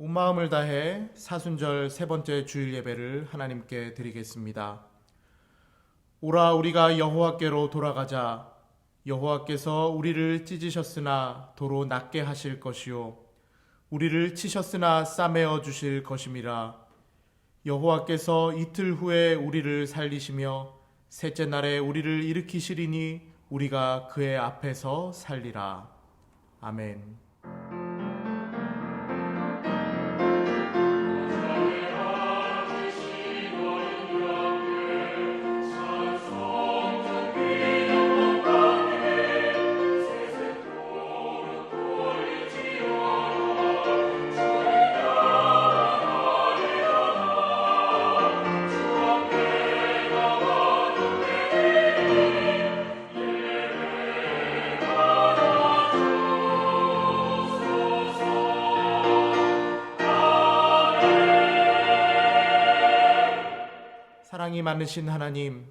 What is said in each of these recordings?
온 마음을 다해 사순절 세 번째 주일 예배를 하나님께 드리겠습니다. 오라 우리가 여호와께로 돌아가자. 여호와께서 우리를 찢으셨으나 도로 낫게 하실 것이요 우리를 치셨으나 싸매어 주실 것임이라. 여호와께서 이틀 후에 우리를 살리시며 셋째 날에 우리를 일으키시리니 우리가 그의 앞에서 살리라. 아멘. 사랑이 많으신 하나님,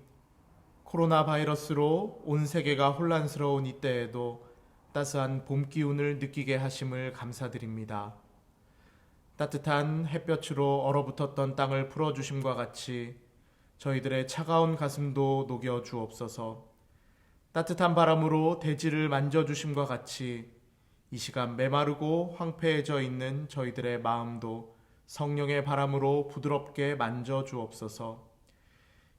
코로나 바이러스로 온 세계가 혼란스러운 이때에도 따스한 봄 기운을 느끼게 하심을 감사드립니다. 따뜻한 햇볕으로 얼어붙었던 땅을 풀어주심과 같이 저희들의 차가운 가슴도 녹여 주옵소서. 따뜻한 바람으로 대지를 만져주심과 같이 이 시간 메마르고 황폐해져 있는 저희들의 마음도 성령의 바람으로 부드럽게 만져 주옵소서.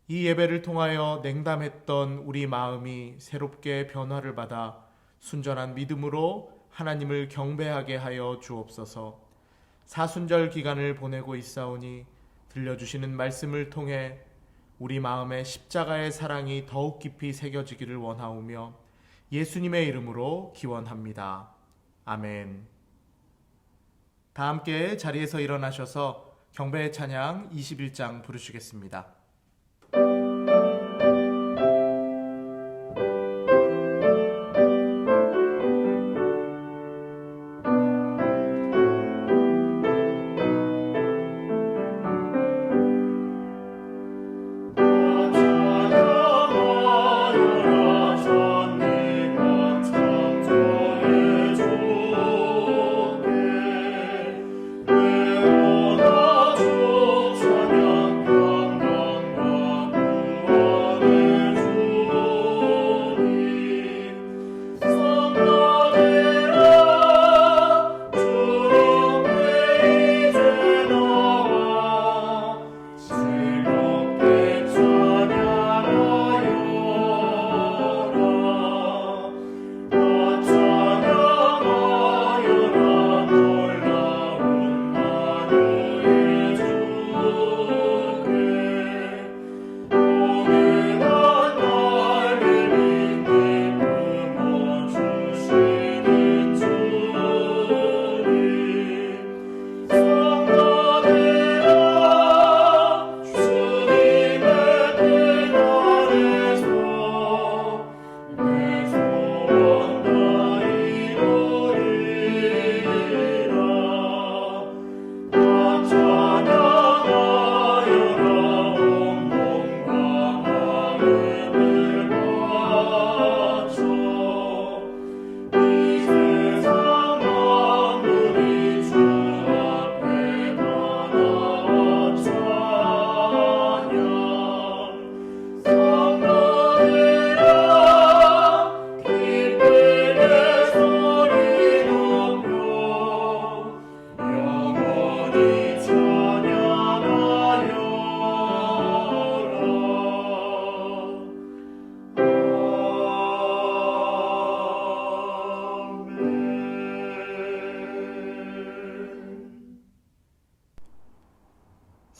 이 예배를 통하여 냉담했던 우리 마음이 새롭게 변화를 받아 순전한 믿음으로 하나님을 경배하게 하여 주옵소서. 사순절 기간을 보내고 있사오니 들려주시는 말씀을 통해 우리 마음에 십자가의 사랑이 더욱 깊이 새겨지기를 원하오며 예수님의 이름으로 기원합니다. 아멘. 다 함께 자리에서 일어나셔서 경배의 찬양 21장 부르시겠습니다.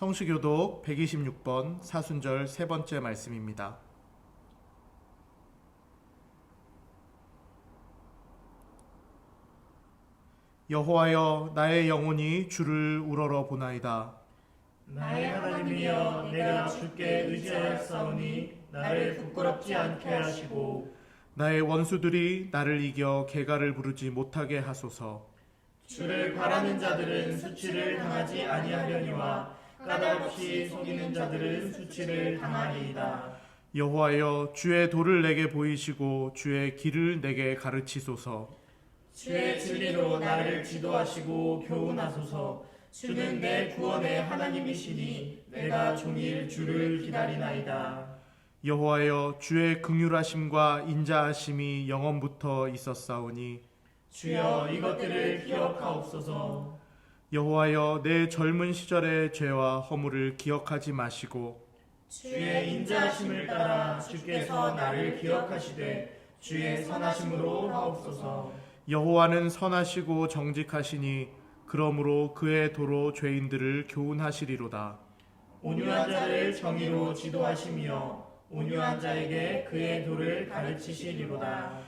성시교독 126번 사순절 세 번째 말씀입니다. 여호와여, 나의 영혼이 주를 우러러 보나이다. 나의 하나님이여, 내가 주께 의지하였사오니 나를 부끄럽지 않게 하시고 나의 원수들이 나를 이겨 개가를 부르지 못하게 하소서. 주를 바라는 자들은 수치를 당하지 아니하려니와 까닭없이 속이는 자들은 수치를 당하리이다. 여호와여, 주의 도를 내게 보이시고 주의 길을 내게 가르치소서. 주의 진리로 나를 지도하시고 교훈하소서. 주는 내 구원의 하나님이시니 내가 종일 주를 기다리나이다. 여호와여, 주의 긍휼하심과 인자하심이 영원부터 있었사오니 주여 이것들을 기억하옵소서. 여호와여, 내 젊은 시절의 죄와 허물을 기억하지 마시고 주의 인자하심을 따라 주께서 나를 기억하시되 주의 선하심으로 하옵소서. 여호와는 선하시고 정직하시니 그러므로 그의 도로 죄인들을 교훈하시리로다. 온유한 자를 정의로 지도하시며 온유한 자에게 그의 도를 가르치시리로다.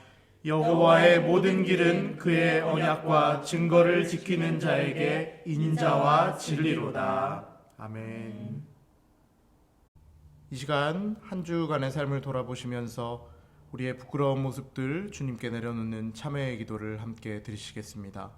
여호와의 모든 길은 그의 언약과 증거를 지키는 자에게 인자와 진리로다. 아멘. 이 시간 한 주간의 삶을 돌아보시면서 우리의 부끄러운 모습들 주님께 내려놓는 참회의 기도를 함께 드리시겠습니다.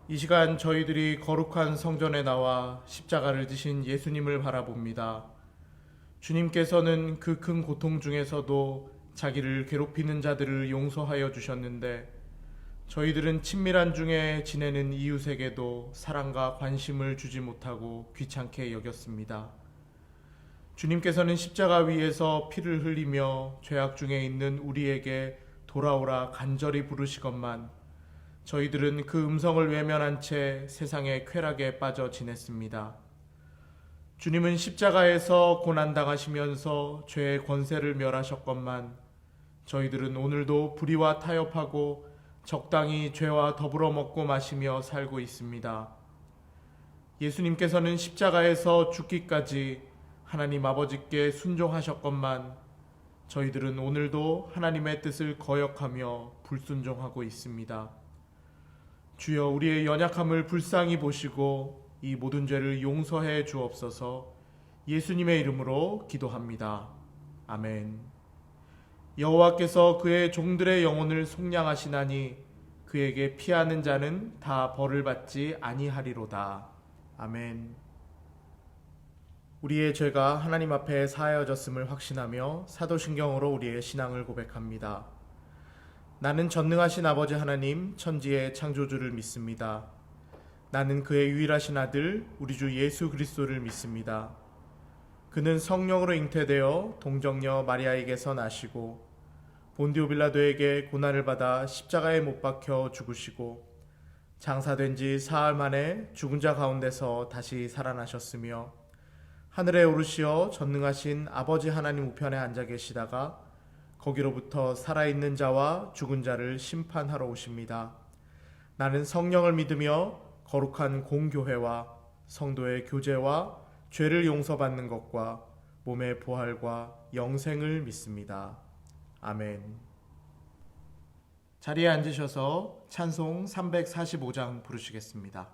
이 시간 저희들이 거룩한 성전에 나와 십자가를 지신 예수님을 바라봅니다. 주님께서는 그 큰 고통 중에서도 자기를 괴롭히는 자들을 용서하여 주셨는데 저희들은 친밀한 중에 지내는 이웃에게도 사랑과 관심을 주지 못하고 귀찮게 여겼습니다. 주님께서는 십자가 위에서 피를 흘리며 죄악 중에 있는 우리에게 돌아오라 간절히 부르시건만 저희들은 그 음성을 외면한 채 세상의 쾌락에 빠져 지냈습니다. 주님은 십자가에서 고난당하시면서 죄의 권세를 멸하셨건만 저희들은 오늘도 불의와 타협하고 적당히 죄와 더불어 먹고 마시며 살고 있습니다. 예수님께서는 십자가에서 죽기까지 하나님 아버지께 순종하셨건만 저희들은 오늘도 하나님의 뜻을 거역하며 불순종하고 있습니다. 주여, 우리의 연약함을 불쌍히 보시고 이 모든 죄를 용서해 주옵소서. 예수님의 이름으로 기도합니다. 아멘. 여호와께서 그의 종들의 영혼을 속량하시나니 그에게 피하는 자는 다 벌을 받지 아니하리로다. 아멘. 우리의 죄가 하나님 앞에 사하여졌음을 확신하며 사도신경으로 우리의 신앙을 고백합니다. 나는 전능하신 아버지 하나님 천지의 창조주를 믿습니다. 나는 그의 유일하신 아들 우리 주 예수 그리스도를 믿습니다. 그는 성령으로 잉태되어 동정녀 마리아에게서 나시고 본디오 빌라도에게 고난을 받아 십자가에 못 박혀 죽으시고 장사된 지 사흘 만에 죽은 자 가운데서 다시 살아나셨으며 하늘에 오르시어 전능하신 아버지 하나님 우편에 앉아 계시다가 거기로부터 살아있는 자와 죽은 자를 심판하러 오십니다. 나는 성령을 믿으며 거룩한 공교회와 성도의 교제와 죄를 용서받는 것과 몸의 부활과 영생을 믿습니다. 아멘. 자리에 앉으셔서 찬송 345장 부르시겠습니다.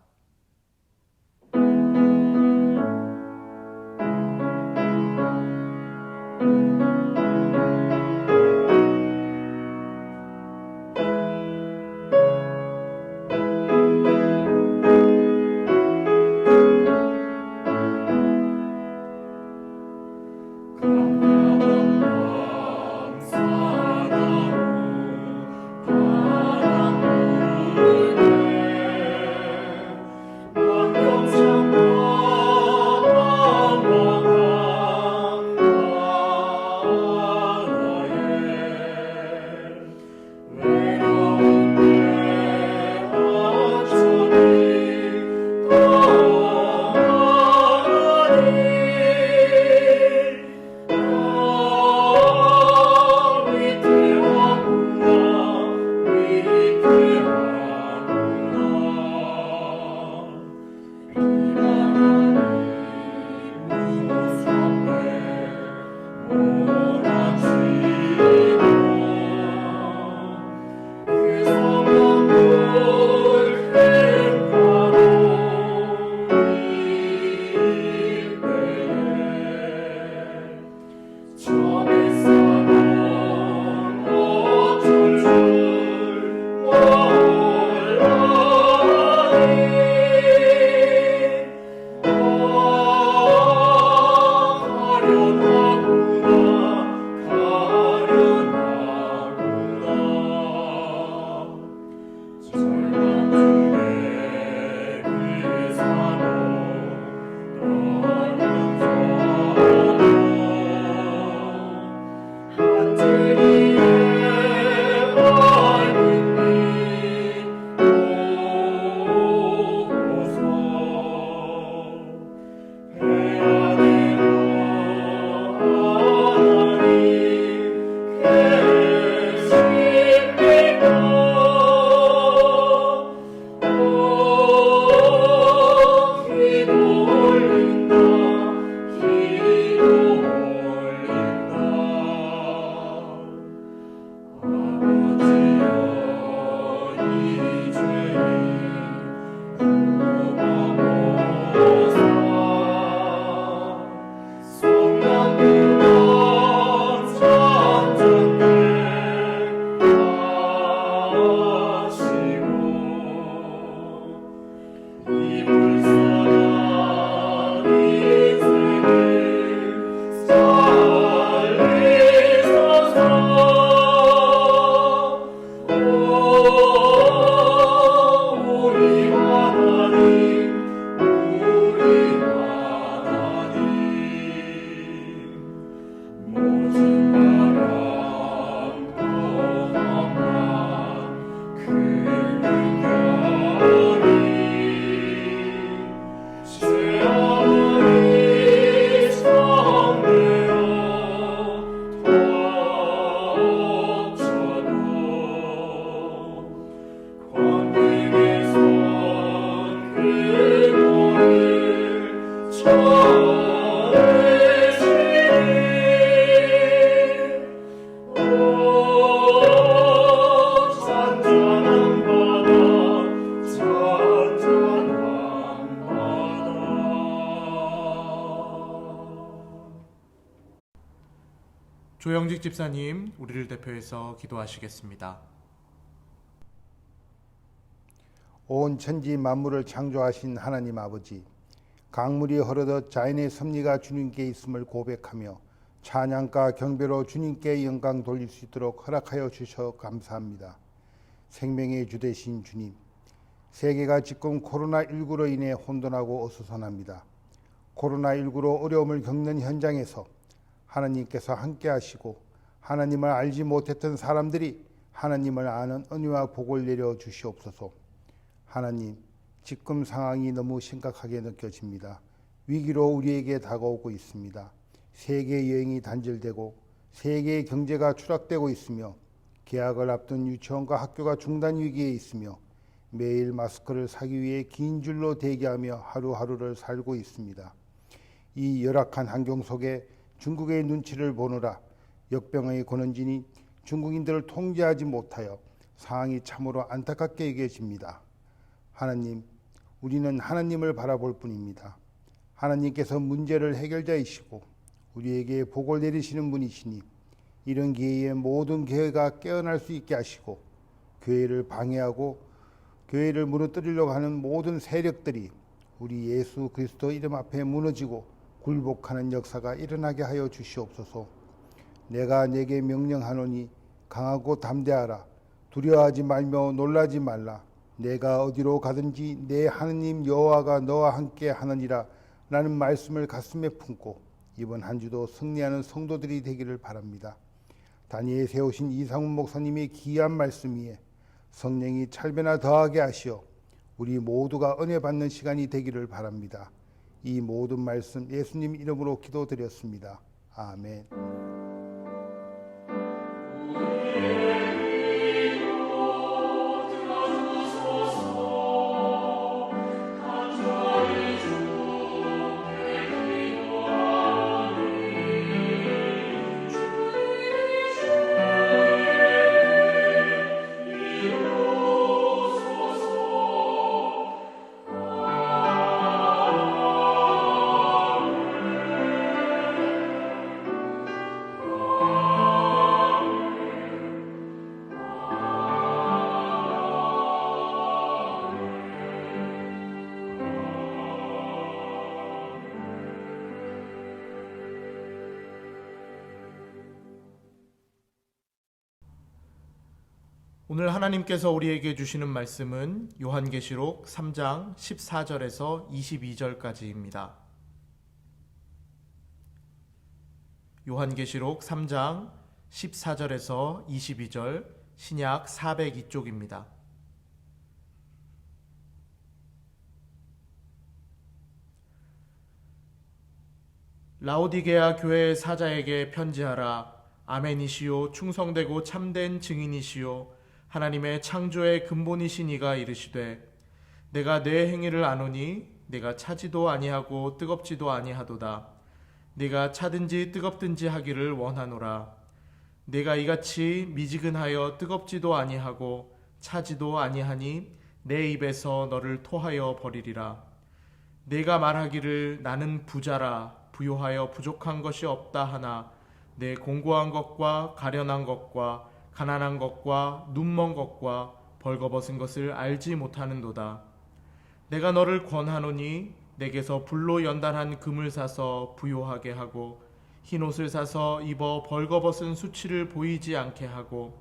조영직 집사님, 우리를 대표해서 기도하시겠습니다. 온 천지 만물을 창조하신 하나님 아버지, 강물이 흐르듯 자연의 섭리가 주님께 있음을 고백하며 찬양과 경배로 주님께 영광 돌릴 수 있도록 허락하여 주셔 감사합니다. 생명의 주 되신 주님, 세계가 지금 코로나19로 인해 혼돈하고 어수선합니다. 코로나19로 어려움을 겪는 현장에서 하나님께서 함께 하시고 하나님을 알지 못했던 사람들이 하나님을 아는 은혜와 복을 내려 주시옵소서. 하나님, 지금 상황이 너무 심각하게 느껴집니다. 위기로 우리에게 다가오고 있습니다. 세계 여행이 단절되고 세계의 경제가 추락되고 있으며 개학을 앞둔 유치원과 학교가 중단 위기에 있으며 매일 마스크를 사기 위해 긴 줄로 대기하며 하루하루를 살고 있습니다. 이 열악한 환경 속에 중국의 눈치를 보느라 역병의 권원진이 중국인들을 통제하지 못하여 상황이 참으로 안타깝게 여겨집니다. 하나님, 우리는 하나님을 바라볼 뿐입니다. 하나님께서 문제를 해결자이시고 우리에게 복을 내리시는 분이시니 이런 기회에 모든 교회가 깨어날 수 있게 하시고 교회를 방해하고 교회를 무너뜨리려고 하는 모든 세력들이 우리 예수 그리스도 이름 앞에 무너지고 굴복하는 역사가 일어나게 하여 주시옵소서. 내가 내게 명령하노니 강하고 담대하라. 두려워하지 말며 놀라지 말라. 내가 어디로 가든지 내 하느님 여호와가 너와 함께 하느니라 라는 말씀을 가슴에 품고 이번 한 주도 승리하는 성도들이 되기를 바랍니다. 다니엘에 세우신 이상훈 목사님의 귀한 말씀 위에 성령이 찰배나 더하게 하시어 우리 모두가 은혜 받는 시간이 되기를 바랍니다. 이 모든 말씀 예수님 이름으로 기도드렸습니다. 아멘. 오늘 하나님께서 우리에게 주시는 말씀은 요한계시록 3장 14절에서 22절까지입니다. 요한계시록 3장 14절에서 22절, 신약 402쪽입니다. 라오디게아 교회의 사자에게 편지하라. 아멘이시요 충성되고 참된 증인이시요 하나님의 창조의 근본이신 이가 이르시되 내가 내 행위를 아노니 내가 차지도 아니하고 뜨겁지도 아니하도다. 내가 차든지 뜨겁든지 하기를 원하노라. 내가 이같이 미지근하여 뜨겁지도 아니하고 차지도 아니하니 내 입에서 너를 토하여 버리리라. 내가 말하기를 나는 부자라 부요하여 부족한 것이 없다 하나 내 공고한 것과 가련한 것과 가난한 것과 눈먼 것과 벌거벗은 것을 알지 못하는도다. 내가 너를 권하노니 내게서 불로 연단한 금을 사서 부요하게 하고 흰옷을 사서 입어 벌거벗은 수치를 보이지 않게 하고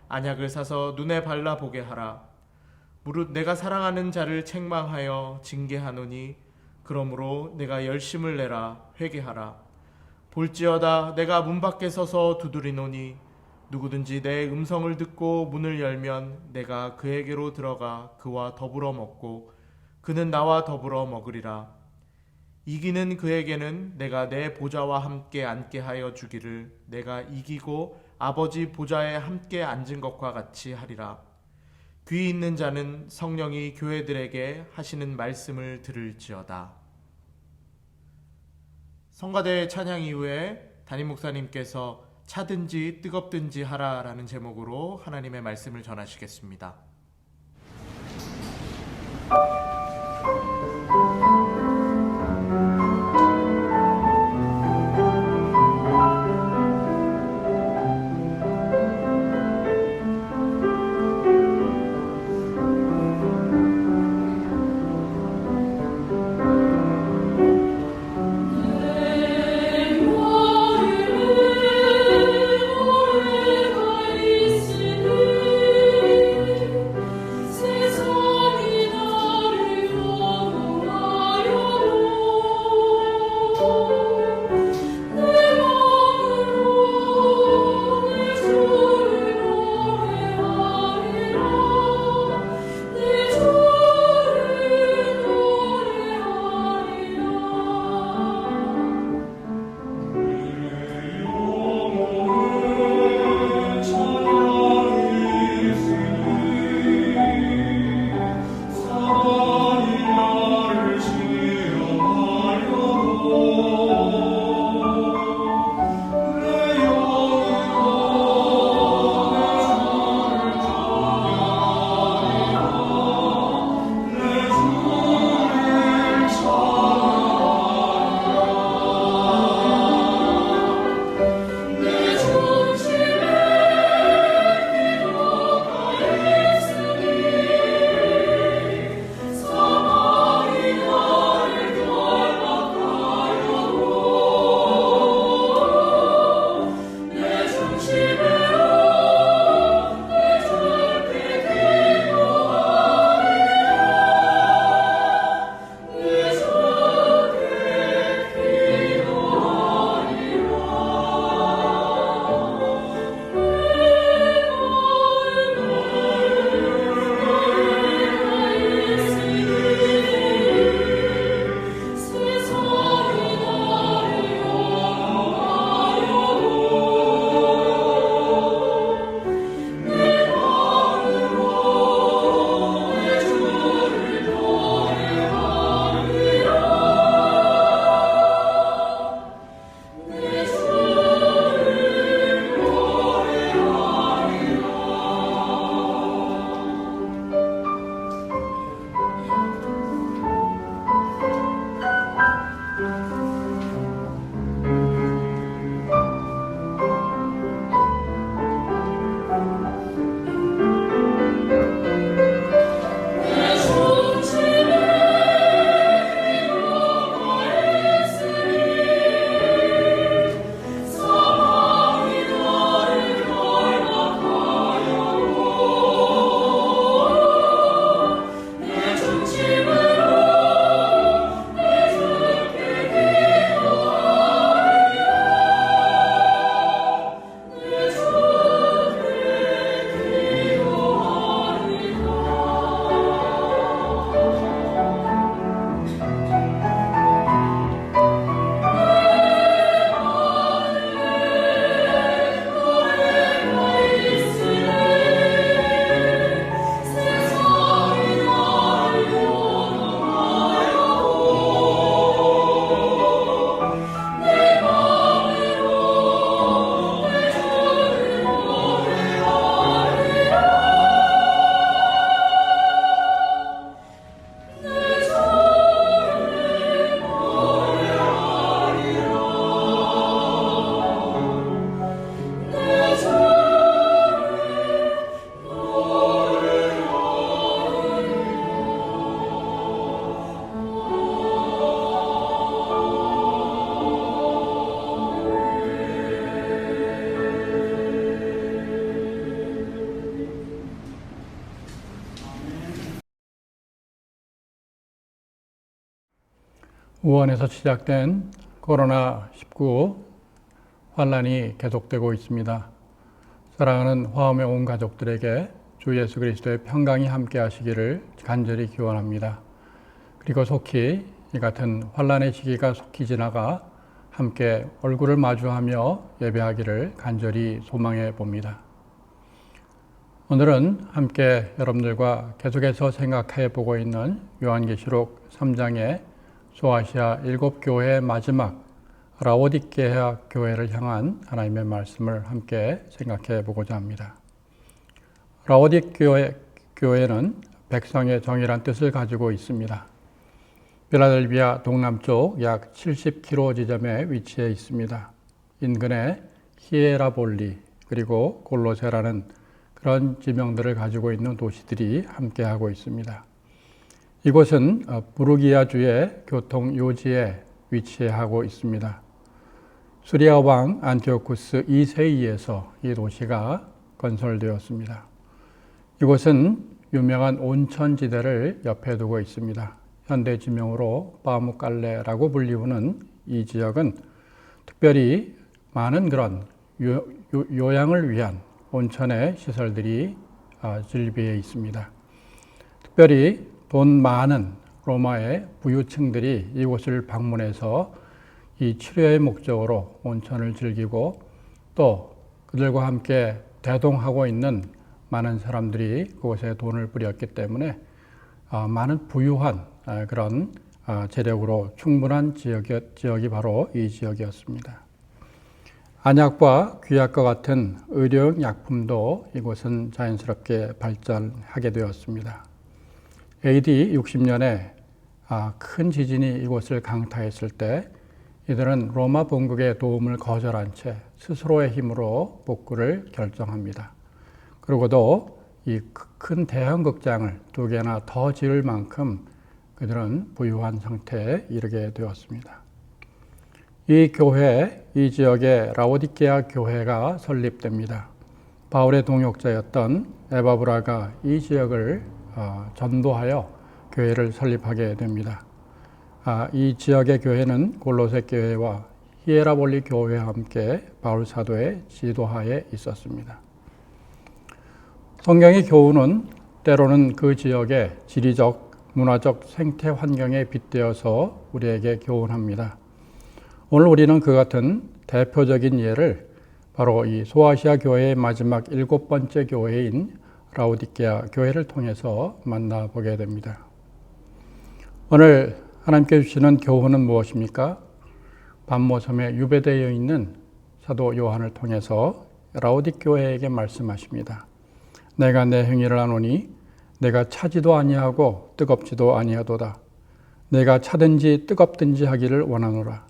안약을 사서 눈에 발라보게 하라. 무릇 내가 사랑하는 자를 책망하여 징계하노니 그러므로 내가 열심을 내라 회개하라. 볼지어다 내가 문 밖에 서서 두드리노니 누구든지 내 음성을 듣고 문을 열면 내가 그에게로 들어가 그와 더불어 먹고 그는 나와 더불어 먹으리라. 이기는 그에게는 내가 내 보좌와 함께 앉게 하여 주기를 내가 이기고 아버지 보좌에 함께 앉은 것과 같이 하리라. 귀 있는 자는 성령이 교회들에게 하시는 말씀을 들을지어다. 성가대 찬양 이후에 담임 목사님께서 차든지 뜨겁든지 하라라는 제목으로 하나님의 말씀을 전하시겠습니다. 우한에서 시작된 코로나19 환란이 계속되고 있습니다. 사랑하는 화엄의 온 가족들에게 주 예수 그리스도의 평강이 함께 하시기를 간절히 기원합니다. 그리고 속히 이 같은 환란의 시기가 속히 지나가 함께 얼굴을 마주하며 예배하기를 간절히 소망해 봅니다. 오늘은 함께 여러분들과 계속해서 생각해 보고 있는 요한계시록 3장의 소아시아 7교회의 마지막 라오디게아 교회를 향한 하나님의 말씀을 함께 생각해 보고자 합니다. 라오디게아 교회는 백성의 정의란 뜻을 가지고 있습니다. 필라델비아 동남쪽 약 70km 지점에 위치해 있습니다. 인근에 히에라볼리 그리고 골로세라는 그런 지명들을 가지고 있는 도시들이 함께하고 있습니다. 이곳은 부르기아주의 교통 요지에 위치하고 있습니다. 수리아 왕 안티오쿠스 2세에 의해서 이 도시가 건설되었습니다. 이곳은 유명한 온천지대를 옆에 두고 있습니다. 현대 지명으로 바무칼레라고 불리우는 이 지역은 특별히 많은 그런 요양을 위한 온천의 시설들이 즐비해 있습니다. 특별히 돈 많은 로마의 부유층들이 이곳을 방문해서 이 치료의 목적으로 온천을 즐기고 또 그들과 함께 대동하고 있는 많은 사람들이 그곳에 돈을 뿌렸기 때문에 많은 부유한 그런 재력으로 충분한 지역이 바로 이 지역이었습니다. 안약과 귀약과 같은 의료용 약품도 이곳은 자연스럽게 발전하게 되었습니다. AD 60년에 큰 지진이 이곳을 강타했을 때 이들은 로마 본국의 도움을 거절한 채 스스로의 힘으로 복구를 결정합니다. 그리고도 이 큰 대형 극장을 2개나 더 지을 만큼 그들은 부유한 상태에 이르게 되었습니다. 이 교회, 이 지역의 라오디게아 교회가 설립됩니다. 바울의 동역자였던 에바브라가 이 지역을 전도하여 교회를 설립하게 됩니다. 이 지역의 교회는 골로새 교회와 히에라볼리 교회와 함께 바울 사도의 지도하에 있었습니다. 성경의 교훈은 때로는 그 지역의 지리적, 문화적 생태 환경에 빗대어서 우리에게 교훈합니다. 오늘 우리는 그 같은 대표적인 예를 바로 이 소아시아 교회의 마지막 7번째 교회인 라오디게아 교회를 통해서 만나보게 됩니다. 오늘 하나님께 주시는 교훈은 무엇입니까? 반모섬에 유배되어 있는 사도 요한을 통해서 라오디게아 교회에게 말씀하십니다. 내가 내 행위를 아노니 내가 차지도 아니하고 뜨겁지도 아니하도다. 내가 차든지 뜨겁든지 하기를 원하노라.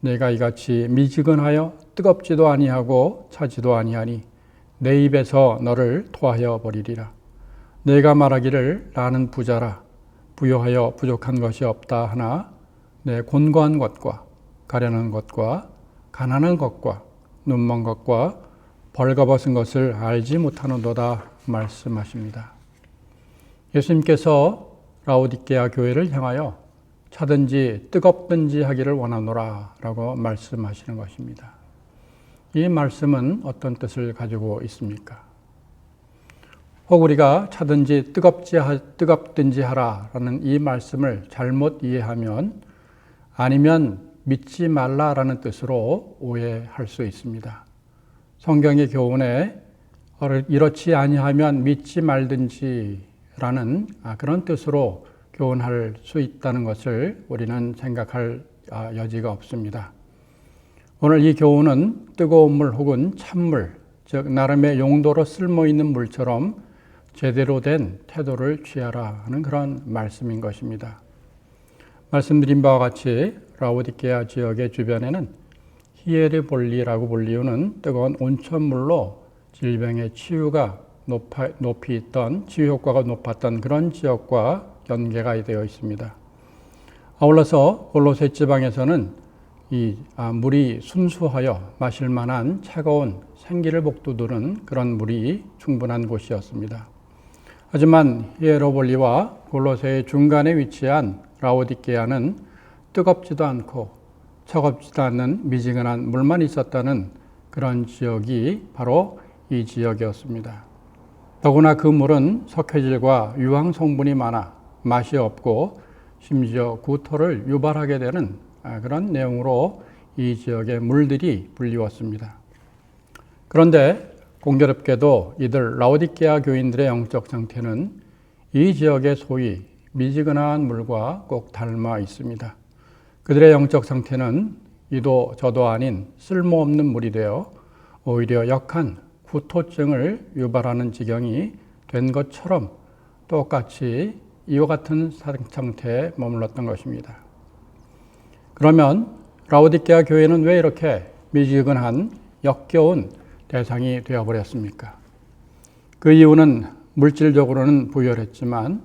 내가 이같이 미지근하여 뜨겁지도 아니하고 차지도 아니하니 내 입에서 너를 토하여 버리리라. 내가 말하기를 나는 부자라 부요하여 부족한 것이 없다 하나 내 곤고한 것과 가련한 것과 가난한 것과 눈먼 것과 벌거벗은 것을 알지 못하는도다 말씀하십니다. 예수님께서 라오디게아 교회를 향하여 차든지 뜨겁든지 하기를 원하노라 라고 말씀하시는 것입니다. 이 말씀은 어떤 뜻을 가지고 있습니까? 혹 우리가 차든지 뜨겁든지 하라라는 이 말씀을 잘못 이해하면 아니면 믿지 말라라는 뜻으로 오해할 수 있습니다. 성경의 교훈에 이렇지 아니하면 믿지 말든지라는 그런 뜻으로 교훈할 수 있다는 것을 우리는 생각할 여지가 없습니다. 오늘 이 교훈은 뜨거운 물 혹은 찬물, 즉 나름의 용도로 쓸모있는 물처럼 제대로 된 태도를 취하라 하는 그런 말씀인 것입니다. 말씀드린 바와 같이 라오디게아 지역의 주변에는 히에라볼리라고 불리우는 뜨거운 온천물로 질병의 치유가 높이 있던 치유 효과가 높았던 그런 지역과 연계가 되어 있습니다. 아울러서 골로새 지방에서는 이 물이 순수하여 마실 만한 차가운 생기를 복돋우는 그런 물이 충분한 곳이었습니다. 하지만 히에라볼리와 골로새의 중간에 위치한 라오디게아는 뜨겁지도 않고 차갑지도 않는 미지근한 물만 있었다는 그런 지역이 바로 이 지역이었습니다. 더구나 그 물은 석회질과 유황 성분이 많아 맛이 없고 심지어 구토를 유발하게 되는 그런 내용으로 이 지역의 물들이 불리웠습니다. 그런데 공교롭게도 이들 라오디게아 교인들의 영적 상태는 이 지역의 소위 미지근한 물과 꼭 닮아 있습니다. 그들의 영적 상태는 이도 저도 아닌 쓸모없는 물이 되어 오히려 역한 구토증을 유발하는 지경이 된 것처럼 똑같이 이와 같은 상태에 머물렀던 것입니다. 그러면 라오디게아 교회는 왜 이렇게 미지근한 역겨운 대상이 되어버렸습니까? 그 이유는 물질적으로는 부유했지만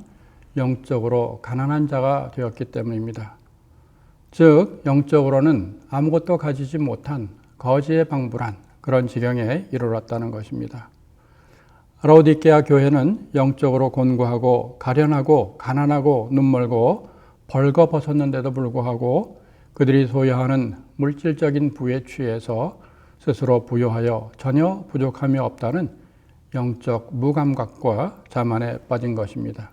영적으로 가난한 자가 되었기 때문입니다. 즉 영적으로는 아무것도 가지지 못한 거지에 방불한 그런 지경에 이르렀다는 것입니다. 라오디게아 교회는 영적으로 곤고하고 가련하고 가난하고 눈멀고 벌거벗었는데도 불구하고 그들이 소유하는 물질적인 부에 취해서 스스로 부유하여 전혀 부족함이 없다는 영적 무감각과 자만에 빠진 것입니다.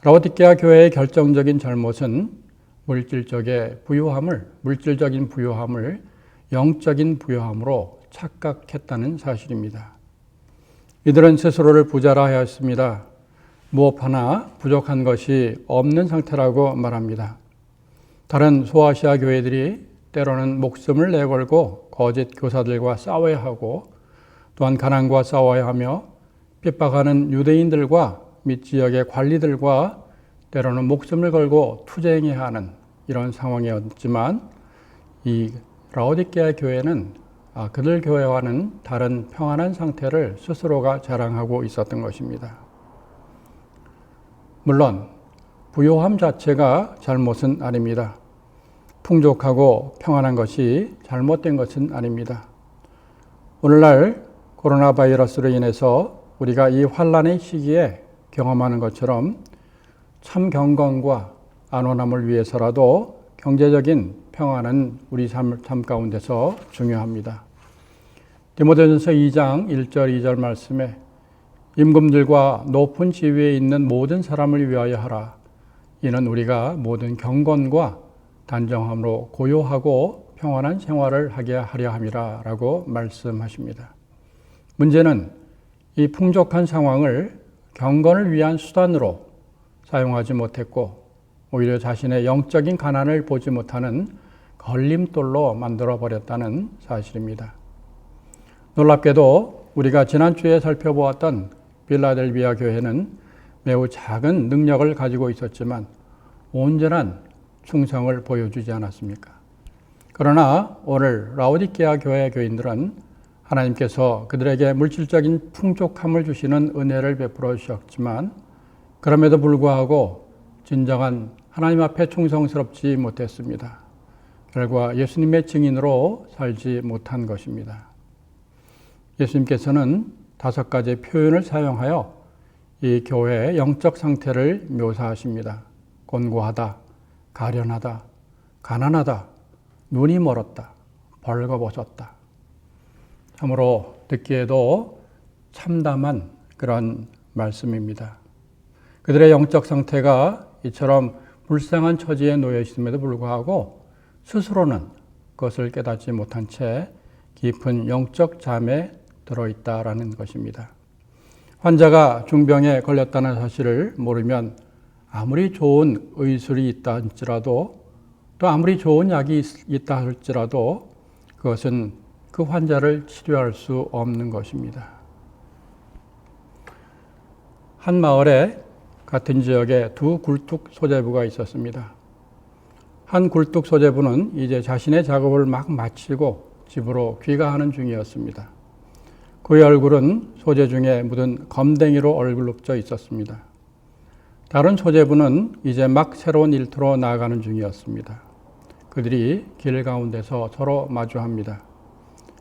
라오디게아 교회의 결정적인 잘못은 물질적인 부유함을 영적인 부유함으로 착각했다는 사실입니다. 이들은 스스로를 부자라 하였습니다. 무엇 하나 부족한 것이 없는 상태라고 말합니다. 다른 소아시아 교회들이 때로는 목숨을 내걸고 거짓 교사들과 싸워야 하고 또한 가난과 싸워야 하며 핍박하는 유대인들과 및 지역의 관리들과 때로는 목숨을 걸고 투쟁해야 하는 이런 상황이었지만 이 라오디게아 교회는 그들 교회와는 다른 평안한 상태를 스스로가 자랑하고 있었던 것입니다. 물론 부요함 자체가 잘못은 아닙니다. 풍족하고 평안한 것이 잘못된 것은 아닙니다. 오늘날 코로나 바이러스로 인해서 우리가 이 환란의 시기에 경험하는 것처럼 참 경건과 안온함을 위해서라도 경제적인 평안은 우리 삶 가운데서 중요합니다. 디모데전서 2장 1절 2절 말씀에 임금들과 높은 지위에 있는 모든 사람을 위하여 하라. 이는 우리가 모든 경건과 단정함으로 고요하고 평안한 생활을 하게 하려 함이라 라고 말씀하십니다. 문제는 이 풍족한 상황을 경건을 위한 수단으로 사용하지 못했고 오히려 자신의 영적인 가난을 보지 못하는 걸림돌로 만들어버렸다는 사실입니다. 놀랍게도 우리가 지난주에 살펴보았던 빌라델비아 교회는 매우 작은 능력을 가지고 있었지만 온전한 충성을 보여주지 않았습니까? 그러나 오늘 라오디게아 교회 교인들은 하나님께서 그들에게 물질적인 풍족함을 주시는 은혜를 베풀어 주셨지만 그럼에도 불구하고 진정한 하나님 앞에 충성스럽지 못했습니다. 결과 예수님의 증인으로 살지 못한 것입니다. 예수님께서는 5가지 표현을 사용하여 이 교회의 영적 상태를 묘사하십니다. 곤고하다, 가련하다, 가난하다, 눈이 멀었다, 벌거벗었다. 참으로 듣기에도 참담한 그런 말씀입니다. 그들의 영적 상태가 이처럼 불쌍한 처지에 놓여 있음에도 불구하고 스스로는 그것을 깨닫지 못한 채 깊은 영적 잠에 들어있다라는 것입니다. 환자가 중병에 걸렸다는 사실을 모르면 아무리 좋은 의술이 있다 할지라도 또 아무리 좋은 약이 있다 할지라도 그것은 그 환자를 치료할 수 없는 것입니다. 한 마을에 같은 지역에 두 굴뚝 소재부가 있었습니다. 한 굴뚝 소재부는 이제 자신의 작업을 막 마치고 집으로 귀가하는 중이었습니다. 그의 얼굴은 소재 중에 묻은 검댕이로 얼굴룩져 있었습니다. 다른 소재부는 이제 막 새로운 일터로 나아가는 중이었습니다. 그들이 길 가운데서 서로 마주합니다.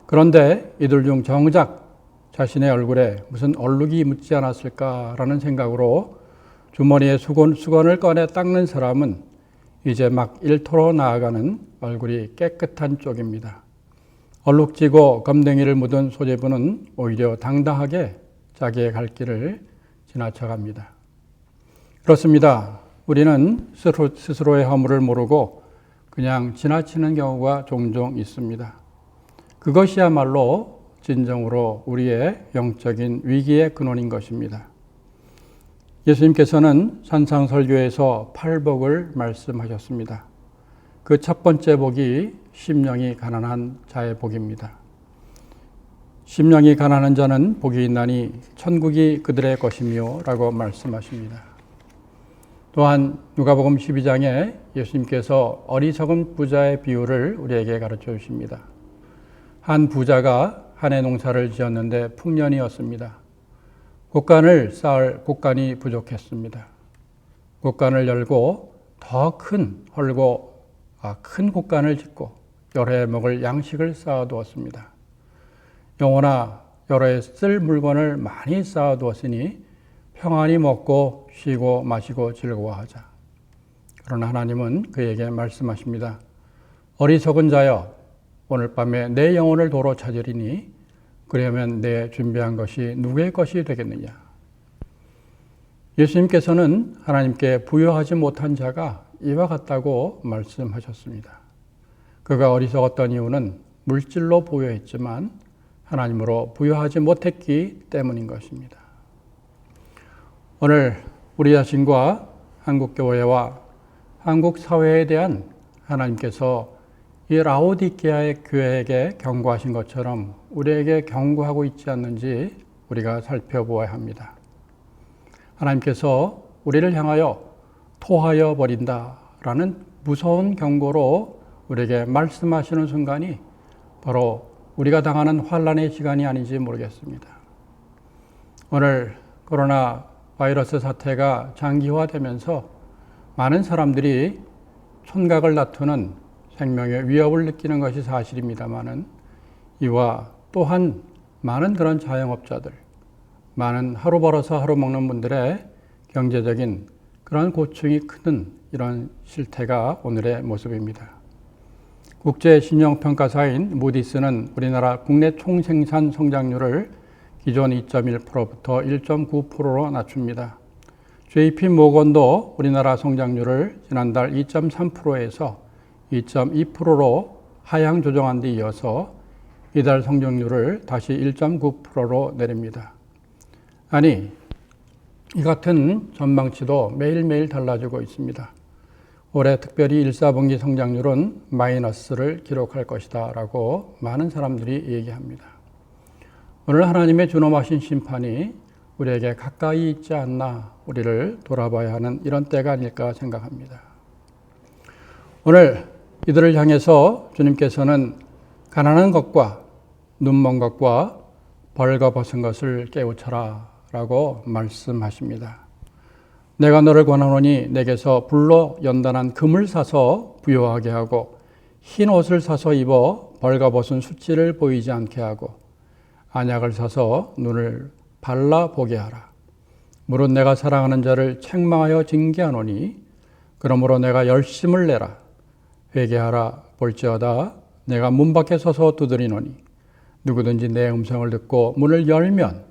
그런데 이들 중 정작 자신의 얼굴에 무슨 얼룩이 묻지 않았을까라는 생각으로 주머니에 수건을 꺼내 닦는 사람은 이제 막 일터로 나아가는 얼굴이 깨끗한 쪽입니다. 얼룩지고 검댕이를 묻은 소재부는 오히려 당당하게 자기의 갈 길을 지나쳐갑니다. 그렇습니다. 우리는 스스로의 허물을 모르고 그냥 지나치는 경우가 종종 있습니다. 그것이야말로 진정으로 우리의 영적인 위기의 근원인 것입니다. 예수님께서는 산상설교에서 8복을 말씀하셨습니다. 그 첫 번째 복이 심령이 가난한 자의 복입니다. 심령이 가난한 자는 복이 있나니 천국이 그들의 것이며 라고 말씀하십니다. 또한 누가복음 12장에 예수님께서 어리석은 부자의 비유를 우리에게 가르쳐 주십니다. 한 부자가 한 해 농사를 지었는데 풍년이었습니다. 곡간을 쌓을 곡간이 부족했습니다. 곡간을 열고 더 큰 곡간을 짓고 여러 해 먹을 양식을 쌓아두었습니다. 영혼아, 여러 해 쓸 물건을 많이 쌓아두었으니 평안히 먹고 쉬고 마시고 즐거워하자. 그러나 하나님은 그에게 말씀하십니다. 어리석은 자여, 오늘 밤에 내 영혼을 도로 찾으리니 그러면 내 준비한 것이 누구의 것이 되겠느냐. 예수님께서는 하나님께 부여하지 못한 자가 이와 같다고 말씀하셨습니다. 그가 어리석었던 이유는 물질로 부여했지만 하나님으로 부여하지 못했기 때문인 것입니다. 오늘 우리 자신과 한국교회와 한국사회에 대한 하나님께서 이 라오디게아의 교회에게 경고하신 것처럼 우리에게 경고하고 있지 않는지 우리가 살펴보아야 합니다. 하나님께서 우리를 향하여 토하여 버린다라는 무서운 경고로 우리에게 말씀하시는 순간이 바로 우리가 당하는 환난의 시간이 아닌지 모르겠습니다. 오늘 코로나 바이러스 사태가 장기화되면서 많은 사람들이 촌각을 다투는 생명의 위협을 느끼는 것이 사실입니다마는 이와 또한 많은 그런 자영업자들, 많은 하루 벌어서 하루 먹는 분들의 경제적인 그런 고충이 큰 이런 실태가 오늘의 모습입니다. 국제신용평가사인 무디스는 우리나라 국내 총생산 성장률을 기존 2.1%부터 1.9%로 낮춥니다. JP 모건도 우리나라 성장률을 지난달 2.3%에서 2.2%로 하향 조정한 데 이어서 이달 성장률을 다시 1.9%로 내립니다. 아니, 이 같은 전망치도 매일매일 달라지고 있습니다. 올해 특별히 1사분기 성장률은 마이너스를 기록할 것이다 라고 많은 사람들이 얘기합니다. 오늘 하나님의 준엄하신 심판이 우리에게 가까이 있지 않나 우리를 돌아봐야 하는 이런 때가 아닐까 생각합니다. 오늘 이들을 향해서 주님께서는 가난한 것과 눈먼 것과 벌거벗은 것을 깨우쳐라 라고 말씀하십니다. 내가 너를 권하노니 내게서 불로 연단한 금을 사서 부요하게 하고 흰 옷을 사서 입어 벌거벗은 수치를 보이지 않게 하고 안약을 사서 눈을 발라 보게 하라. 물은 내가 사랑하는 자를 책망하여 징계하노니 그러므로 내가 열심을 내라. 회개하라. 볼지어다 내가 문 밖에 서서 두드리노니 누구든지 내 음성을 듣고 문을 열면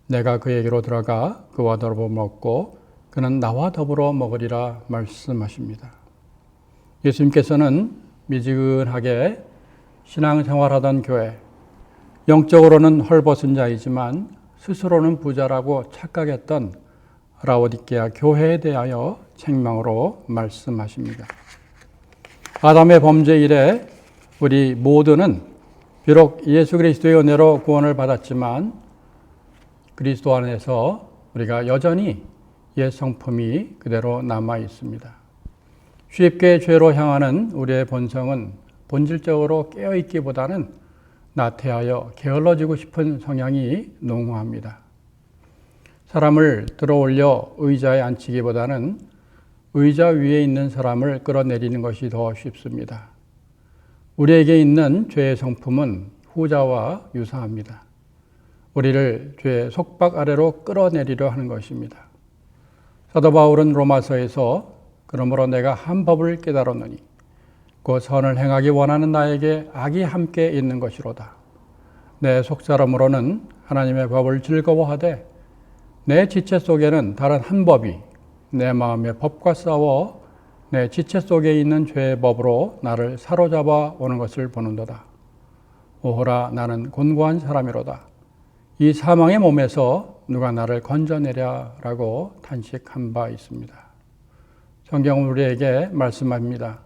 내가 그에게로 들어가 그와 더불어 먹고 그는 나와 더불어 먹으리라 말씀하십니다. 예수님께서는 미지근하게 신앙생활하던 교회, 영적으로는 헐벗은 자이지만 스스로는 부자라고 착각했던 라오디게아 교회에 대하여 책망으로 말씀하십니다. 아담의 범죄 이래 우리 모두는 비록 예수 그리스도의 은혜로 구원을 받았지만 그리스도 안에서 우리가 여전히 옛 성품이 그대로 남아 있습니다. 쉽게 죄로 향하는 우리의 본성은 본질적으로 깨어있기보다는 나태하여 게을러지고 싶은 성향이 농후합니다. 사람을 들어올려 의자에 앉히기보다는 의자 위에 있는 사람을 끌어내리는 것이 더 쉽습니다. 우리에게 있는 죄의 성품은 후자와 유사합니다. 우리를 죄의 속박 아래로 끌어내리려 하는 것입니다. 사도 바울은 로마서에서 그러므로 내가 한 법을 깨달았노니 그 선을 행하기 원하는 나에게 악이 함께 있는 것이로다. 내 속사람으로는 하나님의 법을 즐거워하되 내 지체 속에는 다른 한 법이 내 마음의 법과 싸워 내 지체 속에 있는 죄의 법으로 나를 사로잡아 오는 것을 보는도다. 오호라, 나는 곤고한 사람이로다. 이 사망의 몸에서 누가 나를 건져내랴라고 탄식한 바 있습니다. 성경은 우리에게 말씀합니다.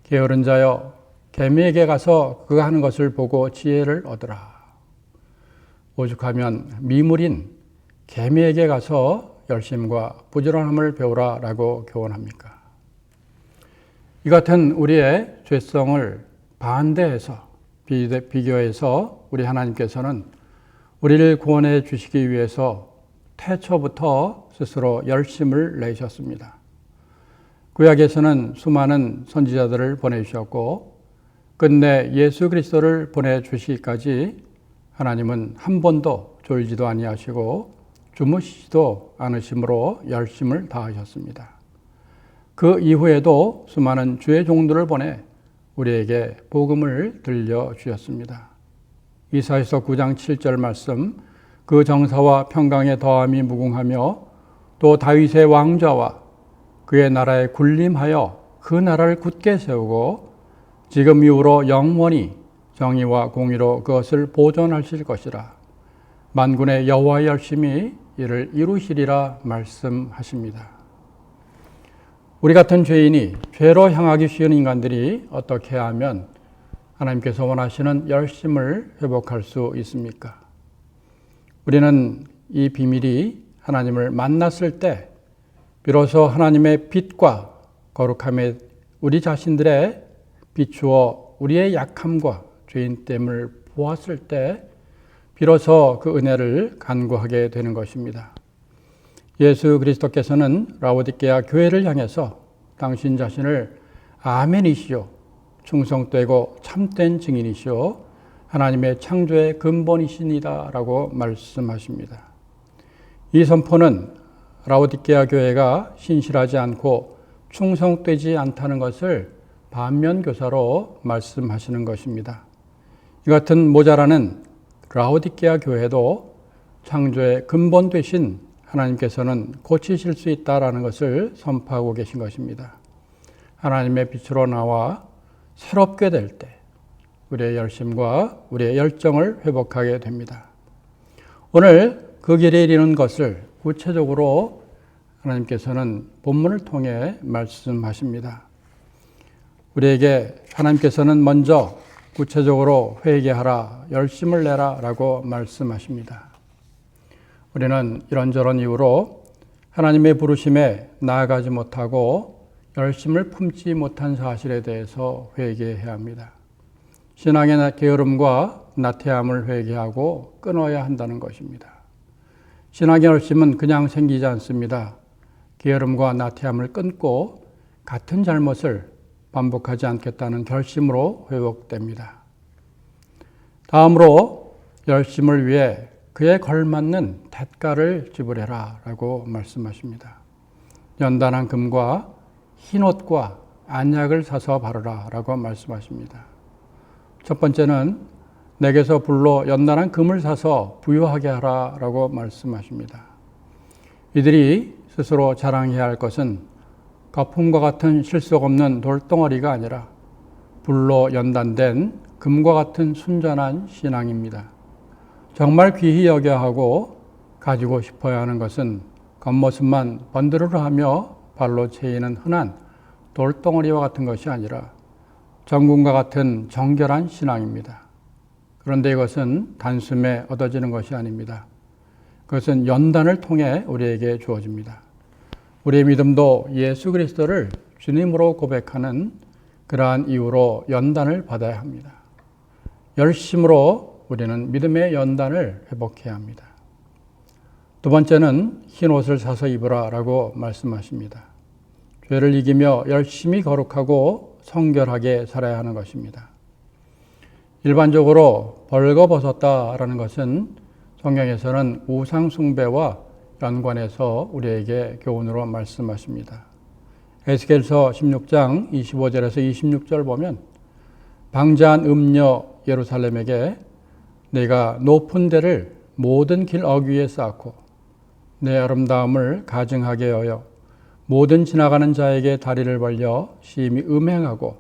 게으른 자여, 개미에게 가서 그가 하는 것을 보고 지혜를 얻으라. 오죽하면 미물인 개미에게 가서 열심과 부지런함을 배우라라고 교훈합니까? 이 같은 우리의 죄성을 반대해서 비교해서 우리 하나님께서는 우리를 구원해 주시기 위해서 태초부터 스스로 열심을 내셨습니다. 구약에서는 수많은 선지자들을 보내주셨고 끝내 예수 그리스도를 보내주시기까지 하나님은 한 번도 졸지도 아니하시고 주무시지도 않으심으로 열심을 다하셨습니다. 그 이후에도 수많은 주의 종들을 보내 우리에게 복음을 들려주셨습니다. 이사야서 9장 7절 말씀, 그 정사와 평강의 더함이 무궁하며 또 다윗의 왕좌와 그의 나라에 군림하여 그 나라를 굳게 세우고 지금 이후로 영원히 정의와 공의로 그것을 보존하실 것이라. 만군의 여호와의 열심히 이를 이루시리라 말씀하십니다. 우리 같은 죄인이 죄로 향하기 쉬운 인간들이 어떻게 하면 하나님께서 원하시는 열심을 회복할 수 있습니까? 우리는 이 비밀이 하나님을 만났을 때 비로소 하나님의 빛과 거룩함에 우리 자신들의 비추어 우리의 약함과 죄인됨을 보았을 때 비로소 그 은혜를 간구하게 되는 것입니다. 예수 그리스도께서는 라오디게아 교회를 향해서 당신 자신을 아멘이시오, 충성되고 참된 증인이시오, 하나님의 창조의 근본이시니다 라고 말씀하십니다. 이 선포는 라오디게아 교회가 신실하지 않고 충성되지 않다는 것을 반면교사로 말씀하시는 것입니다. 이 같은 모자라는 라오디게아 교회도 창조의 근본 되신 하나님께서는 고치실 수 있다라는 것을 선포하고 계신 것입니다. 하나님의 빛으로 나와 새롭게 될 때 우리의 열심과 우리의 열정을 회복하게 됩니다. 오늘 그 길에 이르는 것을 구체적으로 하나님께서는 본문을 통해 말씀하십니다. 우리에게 하나님께서는 먼저 구체적으로 회개하라, 열심을 내라 라고 말씀하십니다. 우리는 이런저런 이유로 하나님의 부르심에 나아가지 못하고 열심을 품지 못한 사실에 대해서 회개해야 합니다. 신앙의 게으름과 나태함을 회개하고 끊어야 한다는 것입니다. 신앙의 열심은 그냥 생기지 않습니다. 게으름과 나태함을 끊고 같은 잘못을 반복하지 않겠다는 결심으로 회복됩니다. 다음으로 열심을 위해 그에 걸맞는 대가를 지불해라 라고 말씀하십니다. 연단한 금과 흰옷과 안약을 사서 바르라 라고 말씀하십니다. 첫 번째는 내게서 불로 연단한 금을 사서 부유하게 하라 라고 말씀하십니다. 이들이 스스로 자랑해야 할 것은 거품과 같은 실속 없는 돌덩어리가 아니라 불로 연단된 금과 같은 순전한 신앙입니다. 정말 귀히 여겨야 하고 가지고 싶어야 하는 것은 겉모습만 번드르르 하며 발로 채이는 흔한 돌덩어리와 같은 것이 아니라 정금과 같은 정결한 신앙입니다. 그런데 이것은 단숨에 얻어지는 것이 아닙니다. 그것은 연단을 통해 우리에게 주어집니다. 우리의 믿음도 예수 그리스도를 주님으로 고백하는 그러한 이유로 연단을 받아야 합니다. 열심으로 우리는 믿음의 연단을 회복해야 합니다. 두 번째는 흰 옷을 사서 입으라 라고 말씀하십니다. 죄를 이기며 열심히 거룩하고 성결하게 살아야 하는 것입니다. 일반적으로 벌거벗었다라는 것은 성경에서는 우상 숭배와 연관해서 우리에게 교훈으로 말씀하십니다. 에스겔서 16장 25절에서 26절 보면 방자한 음녀 예루살렘에게 내가 높은 데를 모든 길 어귀에 쌓고 내 아름다움을 가증하게 하여 모든 지나가는 자에게 다리를 벌려 심히 음행하고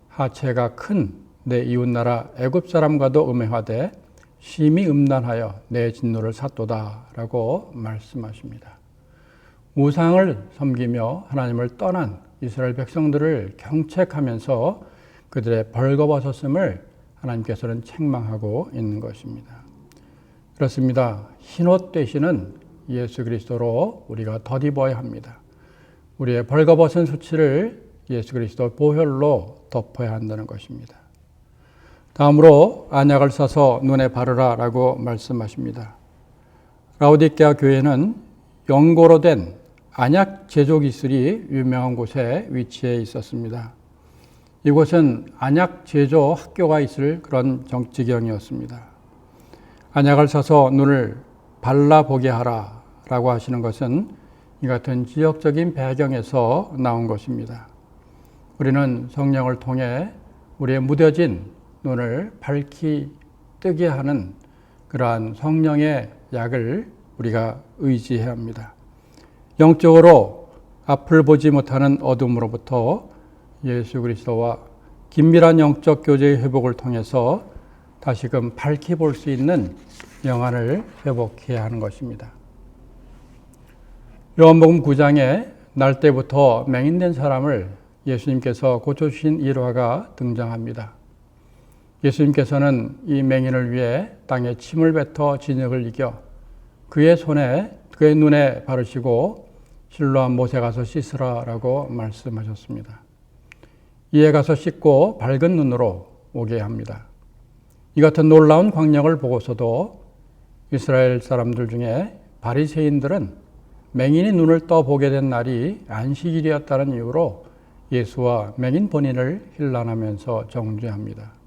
하체가 큰 내 이웃나라 애굽 사람과도 음행하되 심히 음란하여 내 진노를 샀도다 라고 말씀하십니다. 우상을 섬기며 하나님을 떠난 이스라엘 백성들을 경책하면서 그들의 벌거벗었음을 하나님께서는 책망하고 있는 것입니다. 그렇습니다. 흰옷 되시는 예수 그리스도로 우리가 덧입어야 합니다. 우리의 벌거벗은 수치를 예수 그리스도 보혈로 덮어야 한다는 것입니다. 다음으로 안약을 써서 눈에 바르라 라고 말씀하십니다. 라오디게아 교회는 영고로 된 안약 제조 기술이 유명한 곳에 위치해 있었습니다. 이곳은 안약 제조 학교가 있을 그런 지경이었습니다. 안약을 써서 눈을 발라보게 하라 라고 하시는 것은 이 같은 지역적인 배경에서 나온 것입니다. 우리는 성령을 통해 우리의 무뎌진 눈을 밝히 뜨게 하는 그러한 성령의 약을 우리가 의지해야 합니다. 영적으로 앞을 보지 못하는 어둠으로부터 예수 그리스도와 긴밀한 영적 교제의 회복을 통해서 다시금 밝히 볼 수 있는 영안을 회복해야 하는 것입니다. 요한복음 9장에 날 때부터 맹인된 사람을 예수님께서 고쳐주신 일화가 등장합니다. 예수님께서는 이 맹인을 위해 땅에 침을 뱉어 진역을 이겨 그의 눈에 바르시고 실로암 못에 가서 씻으라 라고 말씀하셨습니다. 이에 가서 씻고 밝은 눈으로 오게 합니다. 이 같은 놀라운 광경을 보고서도 이스라엘 사람들 중에 바리새인들은 맹인이 눈을 떠 보게 된 날이 안식일이었다는 이유로 예수와 맹인 본인을 힐난하면서 정죄합니다.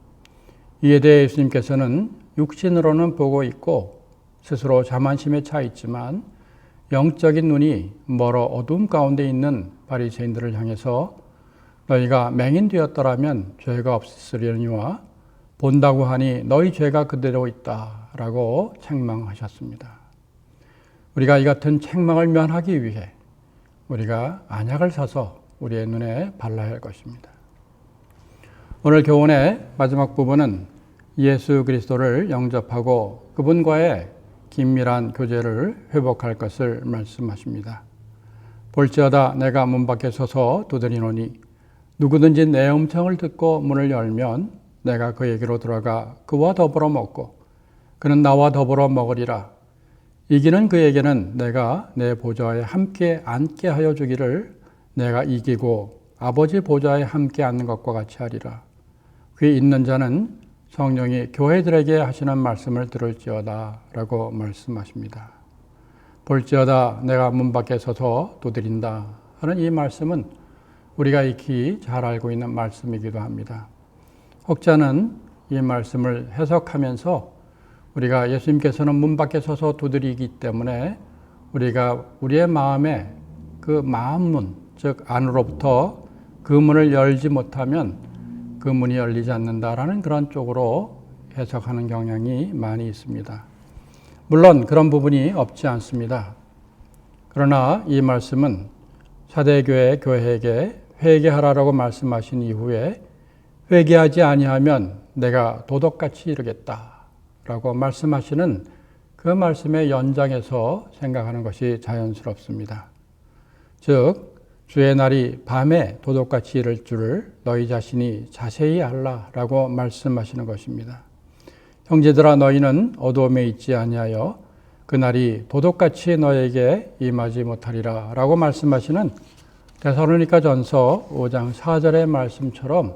이에 대해 예수님께서는 육신으로는 보고 있고 스스로 자만심에 차 있지만 영적인 눈이 멀어 어둠 가운데 있는 바리새인들을 향해서 너희가 맹인 되었더라면 죄가 없으려니와 본다고 하니 너희 죄가 그대로 있다라고 책망하셨습니다. 우리가 이 같은 책망을 면하기 위해 우리가 안약을 사서 우리의 눈에 발라야 할 것입니다. 오늘 교훈의 마지막 부분은 예수 그리스도를 영접하고 그분과의 긴밀한 교제를 회복할 것을 말씀하십니다. 볼지어다 내가 문 밖에 서서 두드리노니 누구든지 내 음성을 듣고 문을 열면 내가 그에게로 들어가 그와 더불어 먹고 그는 나와 더불어 먹으리라. 이기는 그에게는 내가 내 보좌에 함께 앉게 하여 주기를 내가 이기고 아버지 보좌에 함께 앉는 것과 같이 하리라. 귀 있는 자는 성령이 교회들에게 하시는 말씀을 들을지어다 라고 말씀하십니다. 볼지어다 내가 문 밖에 서서 두드린다 하는 이 말씀은 우리가 익히 잘 알고 있는 말씀이기도 합니다. 혹자는 이 말씀을 해석하면서 우리가 예수님께서는 문 밖에 서서 두드리기 때문에 우리가 우리의 마음에 그 마음문, 즉 안으로부터 그 문을 열지 못하면 그 문이 열리지 않는다라는 그런 쪽으로 해석하는 경향이 많이 있습니다. 물론 그런 부분이 없지 않습니다. 그러나 이 말씀은 사대교회 교회에게 회개하라라고 말씀하신 이후에 회개하지 아니하면 내가 도덕같이 이르겠다라고 말씀하시는 그 말씀의 연장에서 생각하는 것이 자연스럽습니다. 즉 주의 날이 밤에 도둑같이 이를 줄을 너희 자신이 자세히 알라라고 말씀하시는 것입니다. 형제들아 너희는 어두움에 있지 아니하여 그날이 도둑같이 너에게 임하지 못하리라 라고 말씀하시는 데살로니가전서 5장 4절의 말씀처럼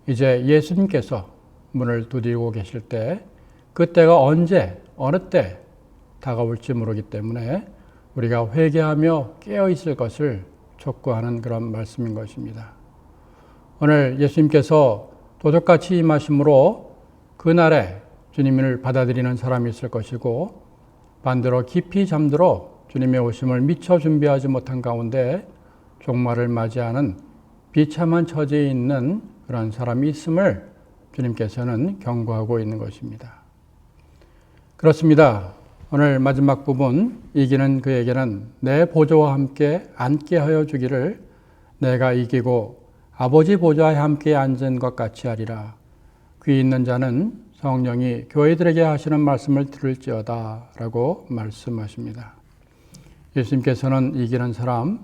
이제 예수님께서 문을 두드리고 계실 때 그때가 언제 어느 때 다가올지 모르기 때문에 우리가 회개하며 깨어 있을 것을 촉구하는 그런 말씀인 것입니다. 오늘 예수님께서 도둑같이 임하심으로 그날에 주님을 받아들이는 사람이 있을 것이고 반대로 깊이 잠들어 주님의 오심을 미처 준비하지 못한 가운데 종말을 맞이하는 비참한 처지에 있는 그런 사람이 있음을 주님께서는 경고하고 있는 것입니다. 그렇습니다. 오늘 마지막 부분, 이기는 그에게는 내 보좌와 함께 앉게 하여 주기를 내가 이기고 아버지 보좌에 함께 앉은 것 같이 하리라. 귀 있는 자는 성령이 교회들에게 하시는 말씀을 들을지어다 라고 말씀하십니다. 예수님께서는 이기는 사람,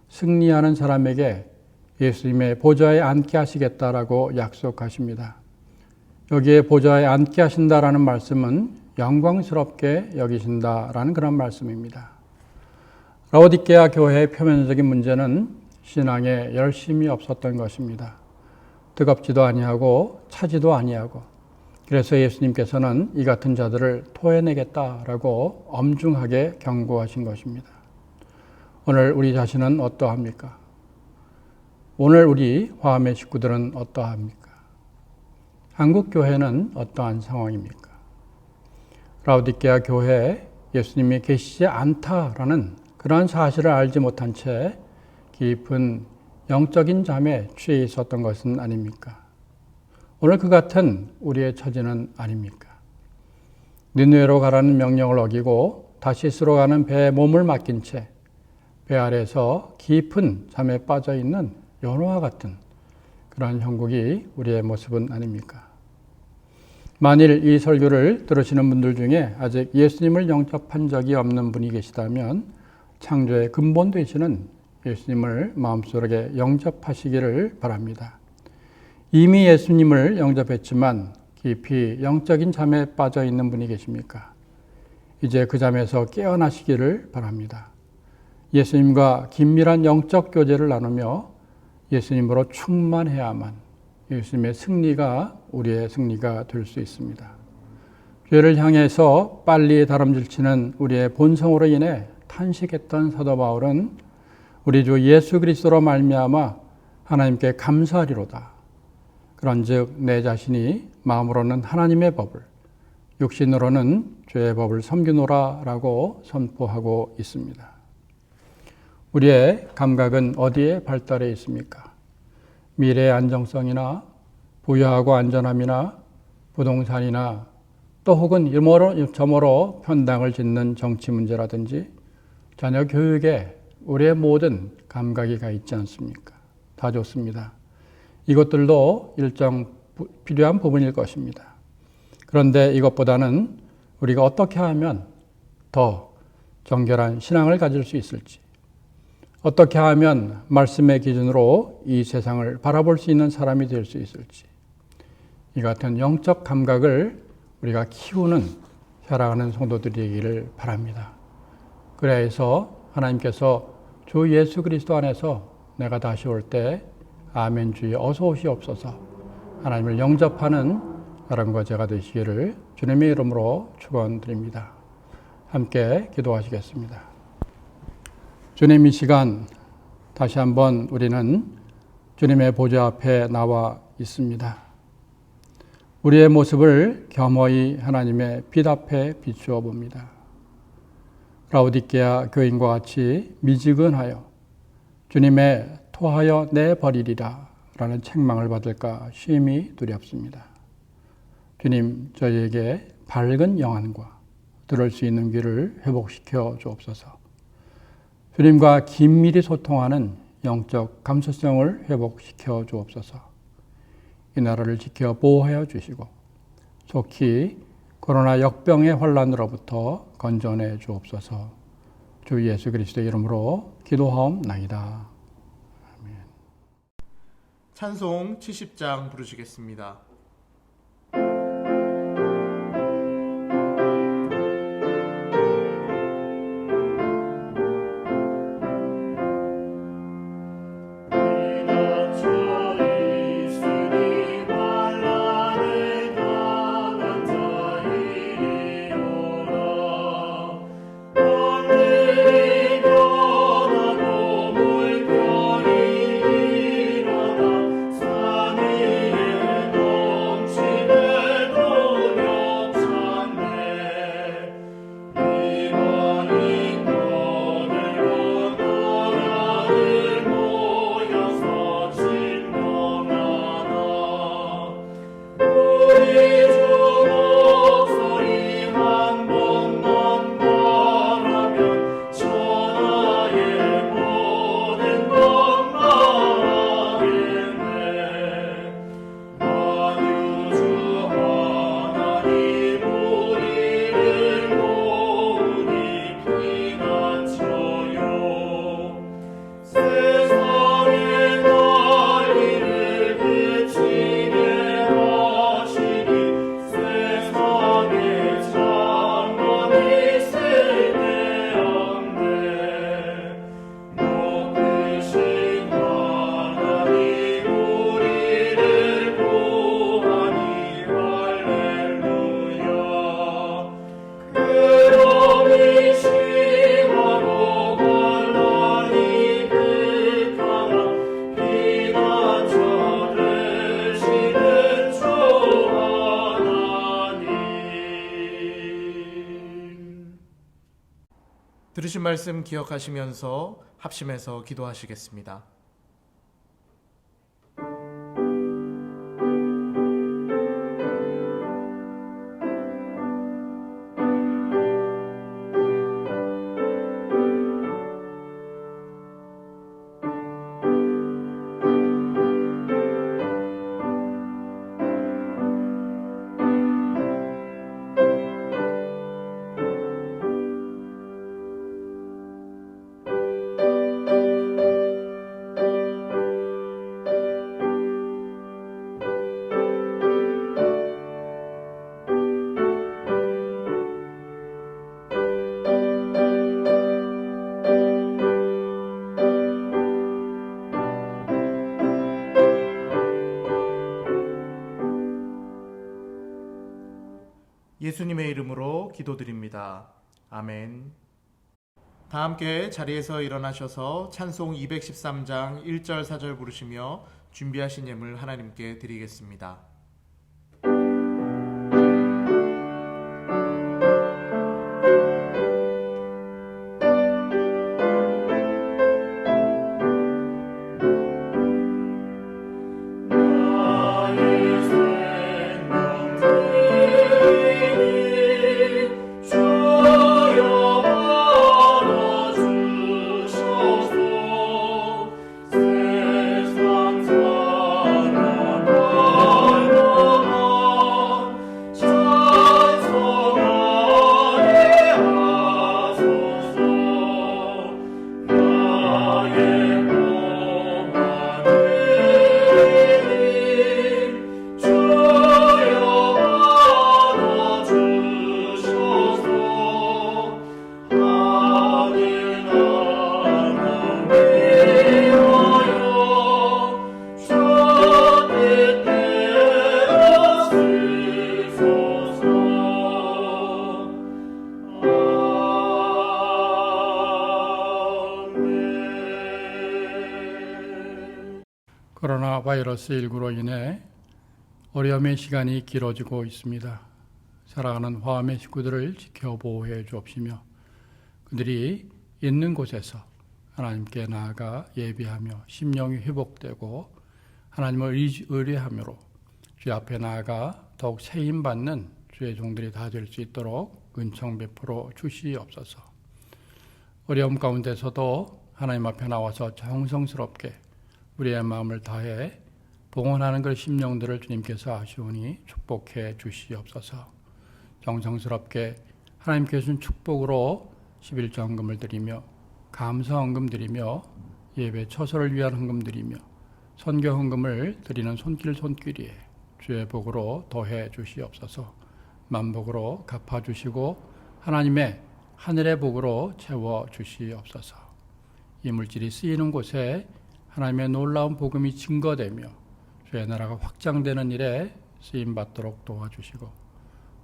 승리하는 사람에게 예수님의 보좌에 앉게 하시겠다라고 약속하십니다. 여기에 보좌에 앉게 하신다라는 말씀은 영광스럽게 여기신다라는 그런 말씀입니다. 라오디게아 교회의 표면적인 문제는 신앙에 열심이 없었던 것입니다. 뜨겁지도 아니하고 차지도 아니하고, 그래서 예수님께서는 이 같은 자들을 토해내겠다라고 엄중하게 경고하신 것입니다. 오늘 우리 자신은 어떠합니까? 오늘 우리 화암의 식구들은 어떠합니까? 한국 교회는 어떠한 상황입니까? 라오디게아 교회에 예수님이 계시지 않다라는 그러한 사실을 알지 못한 채 깊은 영적인 잠에 취해 있었던 것은 아닙니까? 오늘 그 같은 우리의 처지는 아닙니까? 니느웨로 가라는 명령을 어기고 다시스로 가는 배에 몸을 맡긴 채 배 아래에서 깊은 잠에 빠져 있는 요나와 같은 그러한 형국이 우리의 모습은 아닙니까? 만일 이 설교를 들으시는 분들 중에 아직 예수님을 영접한 적이 없는 분이 계시다면 창조의 근본 되시는 예수님을 마음속에 영접하시기를 바랍니다. 이미 예수님을 영접했지만 깊이 영적인 잠에 빠져 있는 분이 계십니까? 이제 그 잠에서 깨어나시기를 바랍니다. 예수님과 긴밀한 영적 교제를 나누며 예수님으로 충만해야만 예수님의 승리가 우리의 승리가 될 수 있습니다. 죄를 향해서 빨리 다름질치는 우리의 본성으로 인해 탄식했던 사도 바울은 우리 주 예수 그리스도로 말미암아 하나님께 감사하리로다. 그런즉 내 자신이 마음으로는 하나님의 법을, 육신으로는 죄의 법을 섬기노라라고 선포하고 있습니다. 우리의 감각은 어디에 발달해 있습니까? 미래의 안정성이나 부유하고 안전함이나 부동산이나 또 혹은 저모로 편당을 짓는 정치 문제라든지 자녀 교육에 우리의 모든 감각이 가 있지 않습니까? 다 좋습니다. 이것들도 일정 필요한 부분일 것입니다. 그런데 이것보다는 우리가 어떻게 하면 더 정결한 신앙을 가질 수 있을지, 어떻게 하면 말씀의 기준으로 이 세상을 바라볼 수 있는 사람이 될 수 있을지, 이 같은 영적 감각을 우리가 키우는 살아가는 성도들이기를 바랍니다. 그래야 해서 하나님께서 주 예수 그리스도 안에서 내가 다시 올 때 아멘 주여 어서 오시옵소서 하나님을 영접하는 여러분과 제가 되시기를 주님의 이름으로 축원드립니다. 함께 기도하시겠습니다. 주님, 이 시간 다시 한번 우리는 주님의 보좌 앞에 나와 있습니다. 우리의 모습을 겸허히 하나님의 빛 앞에 비추어 봅니다. 라오디게아 교인과 같이 미지근하여 주님의 토하여 내버리리라 라는 책망을 받을까 심히 두렵습니다. 주님, 저희에게 밝은 영안과 들을 수 있는 귀를 회복시켜 주옵소서. 주님과 긴밀히 소통하는 영적 감수성을 회복시켜 주옵소서. 이 나라를 지켜 보호하여 주시고 속히 코로나 역병의 환란으로부터 건져내 주옵소서. 주 예수 그리스도의 이름으로 기도하옵나이다. 아멘. 찬송 70장 부르시겠습니다. 물결이 일어나 산위에 들으신 말씀 기억하시면서 합심해서 기도하시겠습니다. 예수님의 이름으로 기도드립니다. 아멘. 다 함께 자리에서 일어나셔서 찬송 213장 1절 4절 부르시며 준비하신 예물 하나님께 드리겠습니다. 코로나 바이러스 19로 인해 어려움의 시간이 길어지고 있습니다. 살아가는 화암의 식구들을 지켜 보호해 주옵시며 그들이 있는 곳에서 하나님께 나아가 예비하며 심령이 회복되고 하나님을 의뢰함으로 주 앞에 나아가 더욱 세임받는 주의 종들이 다 될 수 있도록 은총 베풀어 주시옵소서. 어려움 가운데서도 하나님 앞에 나와서 정성스럽게 우리의 마음을 다해 봉헌하는 그 심령들을 주님께서 아시오니 축복해 주시옵소서. 정성스럽게 하나님께 주신 축복으로 11조 헌금을 드리며 감사 헌금 드리며 예배 처소를 위한 헌금 드리며 선교 헌금을 드리는 손길에 주의 복으로 더해 주시옵소서. 만복으로 갚아 주시고 하나님의 하늘의 복으로 채워 주시옵소서. 이 물질이 쓰이는 곳에 하나님의 놀라운 복음이 증거되며 주의 나라가 확장되는 일에 쓰임받도록 도와주시고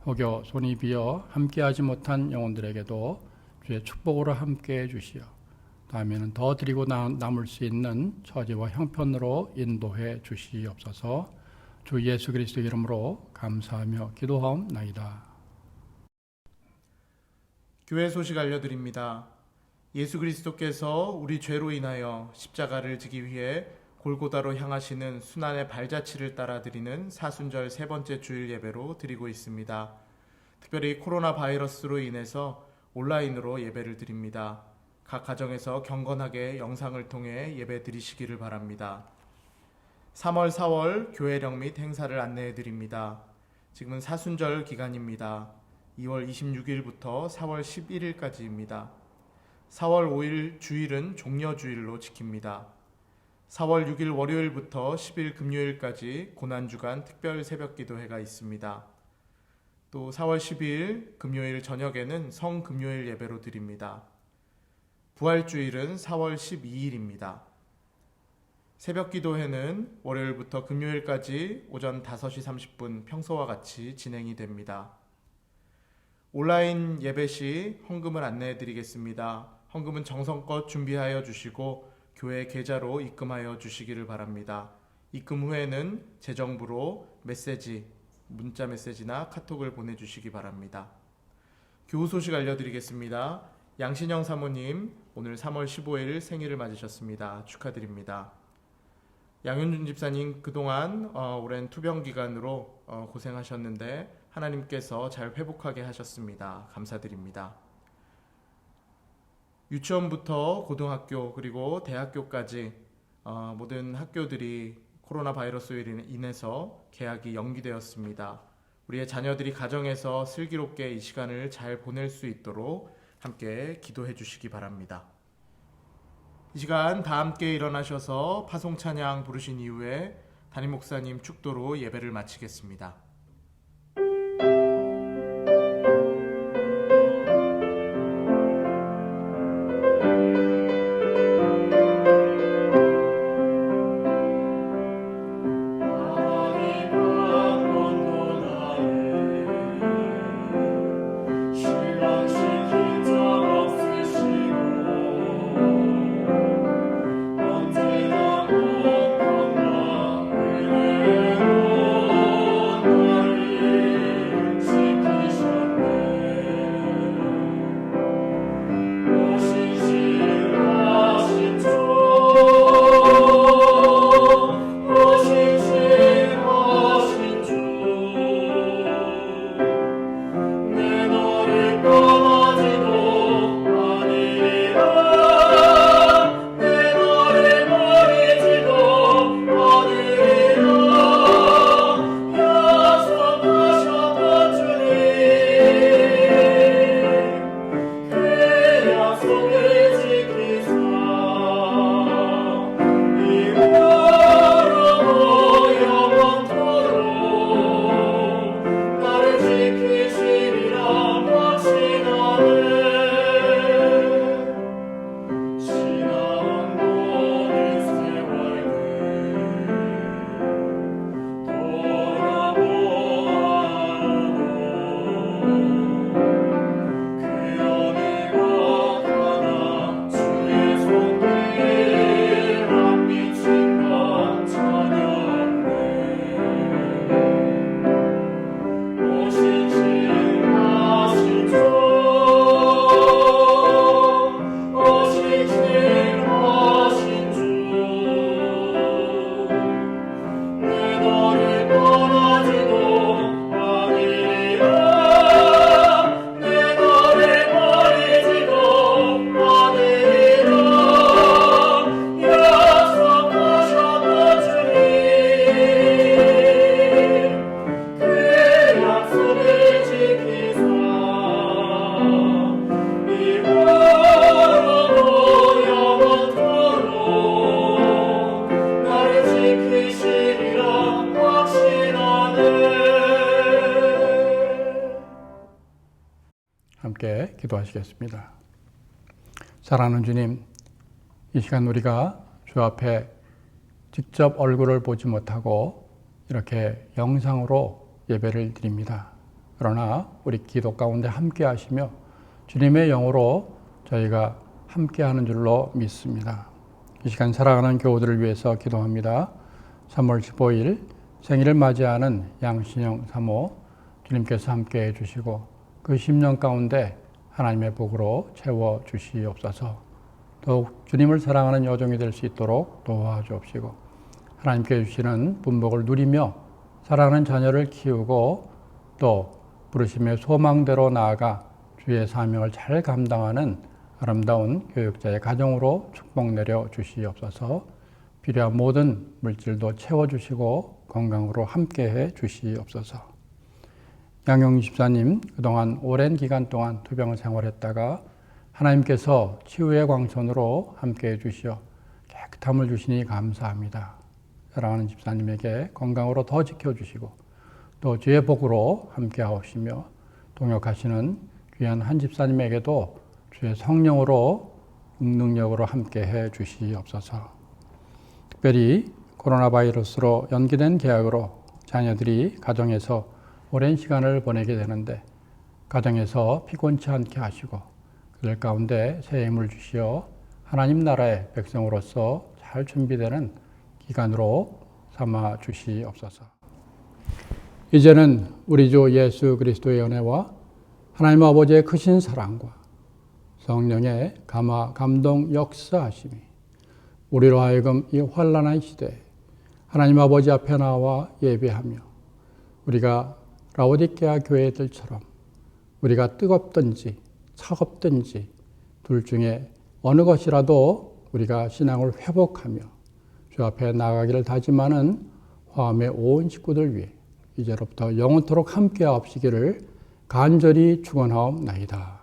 혹여 손이 비어 함께하지 못한 영혼들에게도 주의 축복으로 함께해 주시어 다음에는 더 드리고 남을 수 있는 처지와 형편으로 인도해 주시옵소서. 주 예수 그리스도 이름으로 감사하며 기도하옵나이다. 교회 소식 알려드립니다. 예수 그리스도께서 우리 죄로 인하여 십자가를 지기 위해 골고다로 향하시는 순환의 발자취를 따라 드리는 사순절 세 번째 주일 예배로 드리고 있습니다. 특별히 코로나 바이러스로 인해서 온라인으로 예배를 드립니다. 각 가정에서 경건하게 영상을 통해 예배 드리시기를 바랍니다. 3월, 4월 교회령 및 행사를 안내해 드립니다. 지금은 사순절 기간입니다. 2월 26일부터 4월 11일까지입니다. 4월 5일 주일은 종려주일로 지킵니다. 4월 6일 월요일부터 10일 금요일까지 고난주간 특별 새벽기도회가 있습니다. 또 4월 12일 금요일 저녁에는 성금요일 예배로 드립니다. 부활주일은 4월 12일입니다. 새벽기도회는 월요일부터 금요일까지 오전 5시 30분 평소와 같이 진행이 됩니다. 온라인 예배 시 헌금을 안내해 드리겠습니다. 헌금은 정성껏 준비하여 주시고 교회 계좌로 입금하여 주시기를 바랍니다. 입금 후에는 재정부로 메시지, 문자 메시지나 카톡을 보내주시기 바랍니다. 교우 소식 알려드리겠습니다. 양신영 사모님 오늘 3월 15일 생일을 맞으셨습니다. 축하드립니다. 양윤준 집사님 그동안 오랜 투병 기간으로 고생하셨는데 하나님께서 잘 회복하게 하셨습니다. 감사드립니다. 유치원부터 고등학교 그리고 대학교까지 모든 학교들이 코로나 바이러스로 인해서 개학이 연기되었습니다. 우리의 자녀들이 가정에서 슬기롭게 이 시간을 잘 보낼 수 있도록 함께 기도해 주시기 바랍니다. 이 시간 다 함께 일어나셔서 파송 찬양 부르신 이후에 담임 목사님 축도로 예배를 마치겠습니다. 함께 기도하시겠습니다. 사랑하는 주님, 이 시간 우리가 주 앞에 직접 얼굴을 보지 못하고 이렇게 영상으로 예배를 드립니다. 그러나 우리 기도 가운데 함께 하시며 주님의 영으로 저희가 함께 하는 줄로 믿습니다. 이 시간 사랑하는 교우들을 위해서 기도합니다. 3월 15일 생일을 맞이하는 양신영 사모 주님께서 함께 해주시고 그 10년 가운데 하나님의 복으로 채워주시옵소서. 더욱 주님을 사랑하는 여종이 될 수 있도록 도와주옵시고 하나님께 주시는 분복을 누리며 사랑하는 자녀를 키우고 또 부르심의 소망대로 나아가 주의 사명을 잘 감당하는 아름다운 교육자의 가정으로 축복 내려 주시옵소서. 필요한 모든 물질도 채워주시고 건강으로 함께해 주시옵소서. 양용 집사님 그동안 오랜 기간 동안 투병을 생활했다가 하나님께서 치유의 광선으로 함께해 주시어 깨끗함을 주시니 감사합니다. 사랑하는 집사님에게 건강으로 더 지켜주시고 또 주의 복으로 함께하시며 동역하시는 귀한 한 집사님에게도 주의 성령으로 능력으로 함께해 주시옵소서. 특별히 코로나 바이러스로 연기된 개학으로 자녀들이 가정에서 오랜 시간을 보내게 되는데 가정에서 피곤치 않게 하시고 그들 가운데 새 힘을 주시어 하나님 나라의 백성으로서 잘 준비되는 기간으로 삼아 주시옵소서. 이제는 우리 주 예수 그리스도의 은혜와 하나님 아버지의 크신 사랑과 성령의 감화 감동 역사하심이 우리로 하여금 이 환난한 시대에 하나님 아버지 앞에 나와 예배하며 우리가 라오디게아 교회들처럼 우리가 뜨겁든지 차갑든지 둘 중에 어느 것이라도 우리가 신앙을 회복하며 주 앞에 나가기를 다짐하는 화암의 온 식구들 위해 이제로부터 영원토록 함께하옵시기를 간절히 축원하옵나이다.